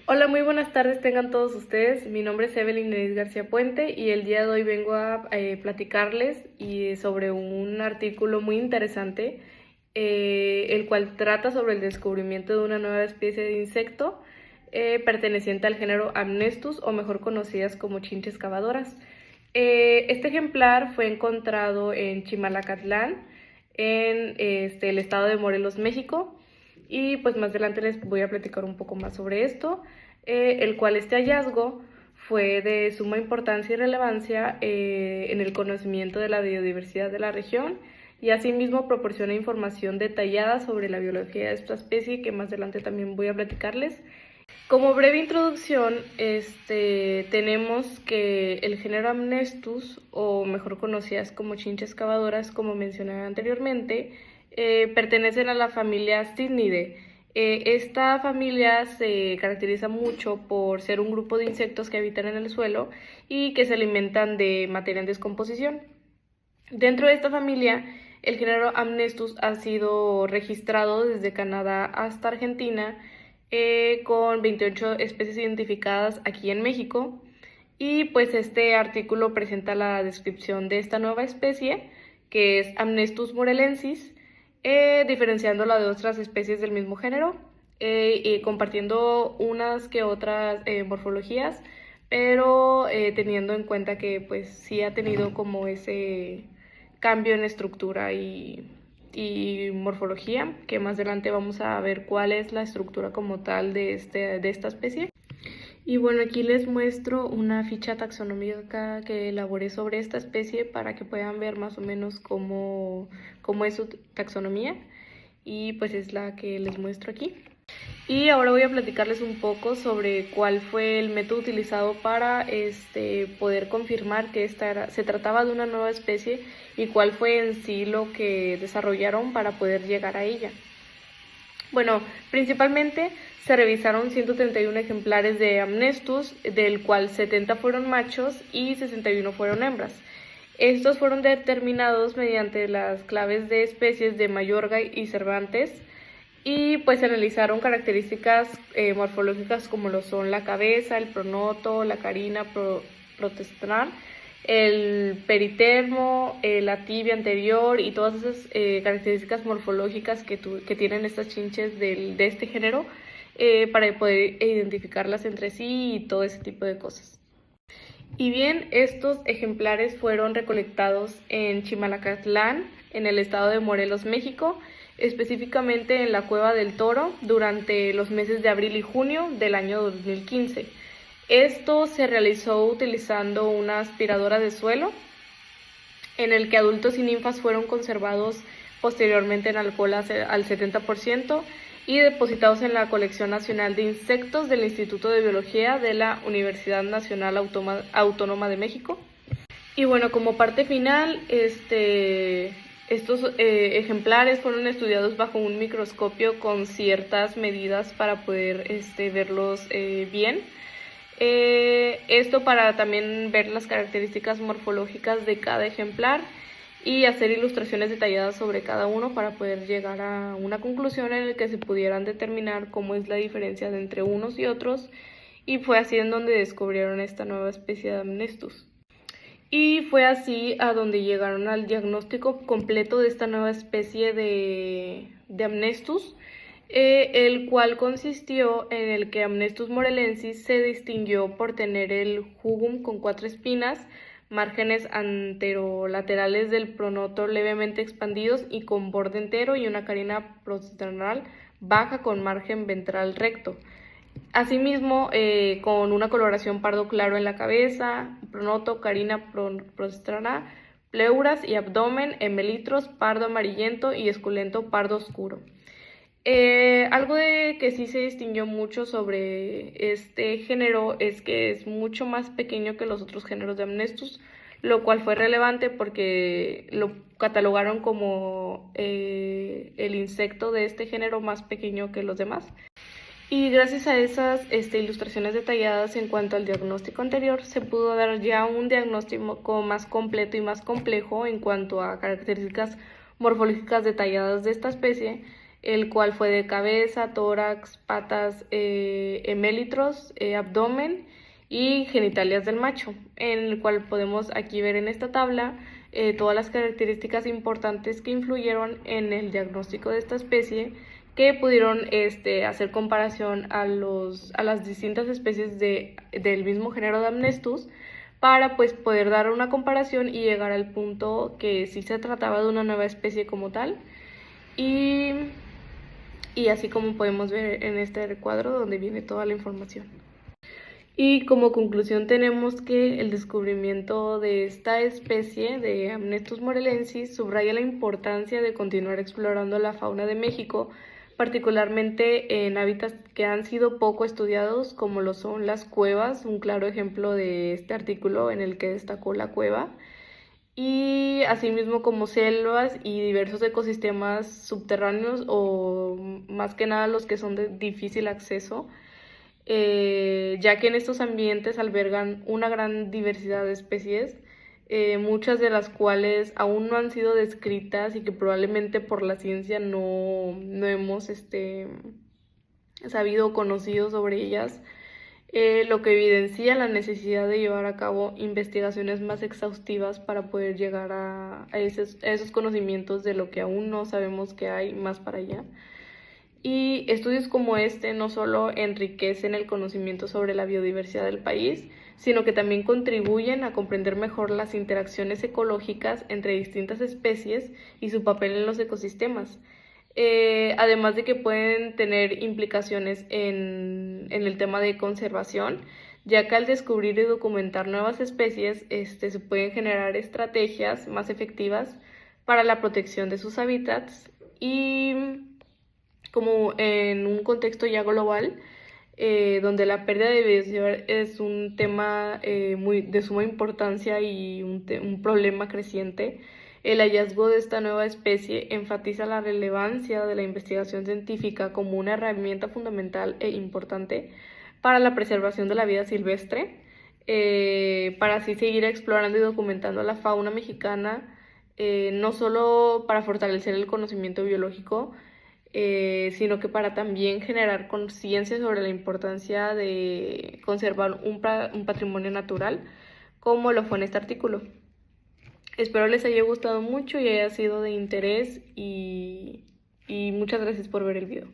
Hola, muy buenas tardes tengan todos ustedes. Mi nombre es Evelyn Denise García Puente y el día de hoy vengo a platicarles sobre un artículo muy interesante, el cual trata sobre el descubrimiento de una nueva especie de insecto perteneciente al género Amnestus, o mejor conocidas como chinches cavadoras. Este ejemplar fue encontrado en Chimalacatlán, en el estado de Morelos, México. Y pues más adelante les voy a platicar un poco más sobre esto, el cual este hallazgo fue de suma importancia y relevancia en el conocimiento de la biodiversidad de la región, y asimismo proporciona información detallada sobre la biología de esta especie, que más adelante también voy a platicarles. Como breve introducción, tenemos que el género Amnestus, o mejor conocidas como chinches cavadoras, como mencioné anteriormente, pertenecen a la familia Cygnidae. Esta familia se caracteriza mucho por ser un grupo de insectos que habitan en el suelo y que se alimentan de materia en descomposición. Dentro de esta familia, el género Amnestus ha sido registrado desde Canadá hasta Argentina, con 28 especies identificadas aquí en México. Y pues este artículo presenta la descripción de esta nueva especie, que es Amnestus morelensis, diferenciándola de otras especies del mismo género, y compartiendo unas que otras morfologías, pero teniendo en cuenta que pues sí ha tenido como ese cambio en estructura y morfología, que más adelante vamos a ver cuál es la estructura como tal de esta especie. Y bueno, aquí les muestro una ficha taxonómica que elaboré sobre esta especie para que puedan ver más o menos cómo es su taxonomía, y pues es la que les muestro aquí. Y ahora voy a platicarles un poco sobre cuál fue el método utilizado para poder confirmar que se trataba de una nueva especie, y cuál fue en sí lo que desarrollaron para poder llegar a ella. Bueno, principalmente se revisaron 131 ejemplares de Amnestus, del cual 70 fueron machos y 61 fueron hembras. Estos fueron determinados mediante las claves de especies de Mayorga y Cervantes, y pues se analizaron características morfológicas como lo son la cabeza, el pronoto, la carina protestral, el peritermo, la tibia anterior y todas esas características morfológicas que tienen estas chinches de este género, para poder identificarlas entre sí y todo ese tipo de cosas. Y bien, estos ejemplares fueron recolectados en Chimalacatlán, en el estado de Morelos, México, específicamente en la Cueva del Toro, durante los meses de abril y junio del año 2015. Esto se realizó utilizando una aspiradora de suelo, en el que adultos y ninfas fueron conservados posteriormente en alcohol al 70% y depositados en la Colección Nacional de Insectos del Instituto de Biología de la Universidad Nacional Autónoma de México. Y bueno, como parte final, estos ejemplares fueron estudiados bajo un microscopio con ciertas medidas para poder verlos bien. Esto para también ver las características morfológicas de cada ejemplar y hacer ilustraciones detalladas sobre cada uno para poder llegar a una conclusión en la que se pudieran determinar cómo es la diferencia entre unos y otros, y fue así en donde descubrieron esta nueva especie de Amnestus. Y fue así a donde llegaron al diagnóstico completo de esta nueva especie de Amnestus, el cual consistió en el que Amnestus morelensis se distinguió por tener el jugum con 4 espinas, márgenes anterolaterales del pronoto levemente expandidos y con borde entero, y una carina proximal baja con margen ventral recto. Asimismo, con una coloración pardo claro en la cabeza, pronoto, carina prostrana, pleuras y abdomen en melitros pardo amarillento y esculento pardo oscuro. Algo de que sí se distinguió mucho sobre este género es que es mucho más pequeño que los otros géneros de Amnestus, lo cual fue relevante porque lo catalogaron como el insecto de este género más pequeño que los demás. Y gracias a esas ilustraciones detalladas en cuanto al diagnóstico anterior, se pudo dar ya un diagnóstico más completo y más complejo en cuanto a características morfológicas detalladas de esta especie, el cual fue de cabeza, tórax, patas, hemelitros, abdomen y genitalias del macho, en el cual podemos aquí ver en esta tabla todas las características importantes que influyeron en el diagnóstico de esta especie, que pudieron hacer comparación a las distintas especies del mismo género de Amnestus, para pues poder dar una comparación y llegar al punto que sí se trataba de una nueva especie como tal. Y así como podemos ver en este recuadro donde viene toda la información. Y como conclusión tenemos que el descubrimiento de esta especie de Amnestus morelensis subraya la importancia de continuar explorando la fauna de México, particularmente en hábitats que han sido poco estudiados, como lo son las cuevas, un claro ejemplo de este artículo en el que destacó la cueva, y asimismo como selvas y diversos ecosistemas subterráneos, o más que nada los que son de difícil acceso, ya que en estos ambientes albergan una gran diversidad de especies, muchas de las cuales aún no han sido descritas y que probablemente por la ciencia no hemos sabido o conocido sobre ellas, lo que evidencia la necesidad de llevar a cabo investigaciones más exhaustivas para poder llegar a esos conocimientos de lo que aún no sabemos que hay más para allá. Y estudios como este no solo enriquecen el conocimiento sobre la biodiversidad del país, sino que también contribuyen a comprender mejor las interacciones ecológicas entre distintas especies y su papel en los ecosistemas. Además de que pueden tener implicaciones en el tema de conservación, ya que al descubrir y documentar nuevas especies, se pueden generar estrategias más efectivas para la protección de sus hábitats, y como en un contexto ya global, donde la pérdida de biodiversidad es un tema de suma importancia y un problema creciente. El hallazgo de esta nueva especie enfatiza la relevancia de la investigación científica como una herramienta fundamental e importante para la preservación de la vida silvestre, para así seguir explorando y documentando la fauna mexicana, no solo para fortalecer el conocimiento biológico, sino que para también generar conciencia sobre la importancia de conservar un patrimonio natural, como lo fue en este artículo. Espero les haya gustado mucho y haya sido de interés, y muchas gracias por ver el video.